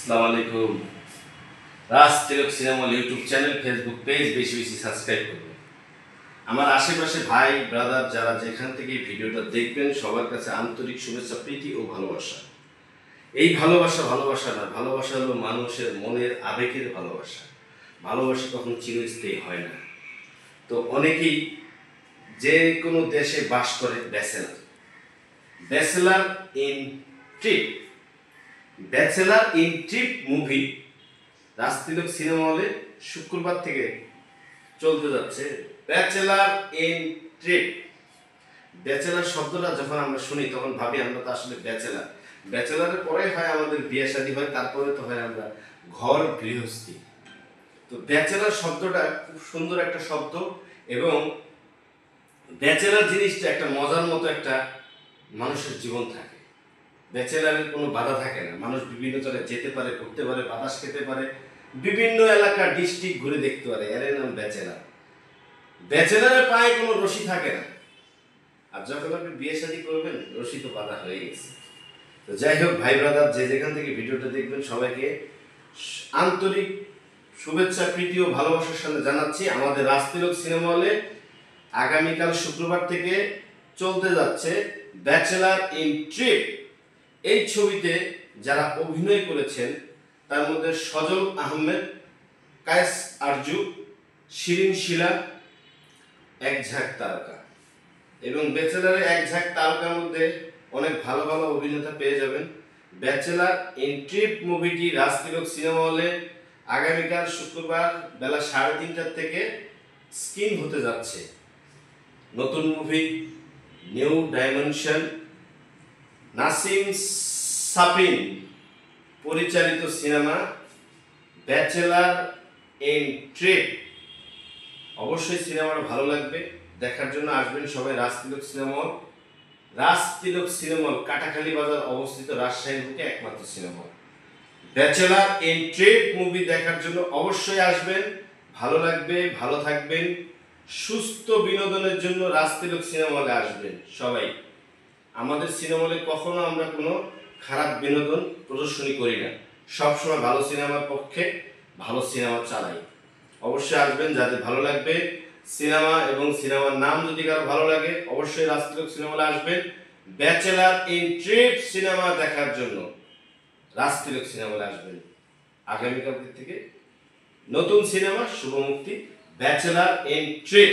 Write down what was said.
আসসালামু আলাইকুম। Raj Tilak cinema YouTube channel, Facebook page বেশি বেশি সাবস্ক্রাইব করবেন। আমার আশেপাশে ভাই ব্রাদার যারা যেখান থেকে ভিডিওটা দেখবেন সবার কাছে আন্তরিক শুভেচ্ছা, প্রীতি ও ভালোবাসা। এই ভালোবাসা না, ভালোবাসা হলো মানুষের মনের আবেগের ভালোবাসা। ভালোবাসা কখনো চিরস্থায়ী হয় না। তো অনেকেই যে কোনো দেশে বাস করে bachelor in trip bachelor in trip movie Raj Tilak cinema হলে শুক্রবার থেকে চলতে যাচ্ছে। ব্যাচেলার ইন ট্রিপ, ব্যাচেলার শব্দটা যখন আমরা শুনি তখন ভাবি আমরা তো আসলে ব্যাচেলারের পরে হয় আমাদের বিয়ে শাদী হয়, তারপরে তো হয় আমরা ঘর গৃহস্থী। তো ব্যাচেলার শব্দটা খুব সুন্দর একটা শব্দ, এবং ব্যাচেলার জিনিসটা একটা মজার মতো একটা মানুষের জীবন থাকে। ব্যাচেলারের কোনো বাধা থাকে না, মানুষ বিভিন্ন জায়গায় যেতে পারে, ঘুরতে পারে, বাতাস খেতে পারে, বিভিন্ন এলাকা ডিস্ট্রিক্ট ঘুরে দেখতে পারে, এর নাম ব্যাচেলারের পায়ে কোনো রশি থাকে না। আর যখন আপনি বিয়ে শাদী করবেন রশি তো বাধা হয়ে গেছে। তো যাই হোক ভাই ব্রাদার যে যেখান থেকে ভিডিওটা দেখবেন সবাইকে আন্তরিক শুভেচ্ছা, প্রীতি ও ভালোবাসার সাথে জানাচ্ছি। আমাদের রাজ তিলক সিনেমা হলে আগামীকাল শুক্রবার থেকে চলতে যাচ্ছে ব্যাচেলার ইন ট্রিপ। এই ছবিতে যারা অভিনয় করেছেন তার মধ্যে সজল আহমেদ, কায়েস আরজু, শিরিন শিলা, এক ঝাঁক তারকা। এবং ব্যাচেলারের এক ঝাঁক তারকার মধ্যে অনেক ভালো ভালো অভিনেতা পেয়ে যাবেন। ব্যাচেলার ইন ট্রিপ মুভিটি রাজ তিলক সিনেমা হলে আগামীকাল শুক্রবার বেলা 3:30 থেকে স্ক্রিন হতে যাচ্ছে। নতুন মুভি, নিউ ডাইমেনশন, নাসিম সাপিন পরিচালিত সিনেমা ব্যাচেলার ইন ট্রিপ। অবশ্যই সিনেমাটা ভালো লাগবে, দেখার জন্য আসবেন সবাই রাজ তিলক সিনেমা হল। রাজ তিলক সিনেমা হল কাটাখালী বাজার অবস্থিত, রাজশাহীর বুকে একমাত্র cinema hall. Bachelor in trip movie দেখার জন্য অবশ্যই আসবেন, ভালো লাগবে, ভালো থাকবেন। সুস্থ বিনোদনের জন্য রাজ তিলক সিনেমা হলে আসবেন সবাই। আমাদের সিনেমা হলে কখনো আমরা কোনো খারাপ বিনোদন প্রদর্শনী করি না, সবসময় ভালো সিনেমার পক্ষে ভালো সিনেমা চালাই। অবশ্যই আসবেন, যাদের ভালো লাগবে সিনেমা এবং সিনেমার নাম যদি কারো ভালো লাগে অবশ্যই রাজ তিলক সিনেমা হলে আসবেন ব্যাচেলার ইন ট্রিপ সিনেমা দেখার জন্য। রাজ তিলক সিনেমা হলে আসবেন। আগামীকাল থেকে নতুন সিনেমা শুভ মুক্তি, ব্যাচেলার ইন ট্রিপ।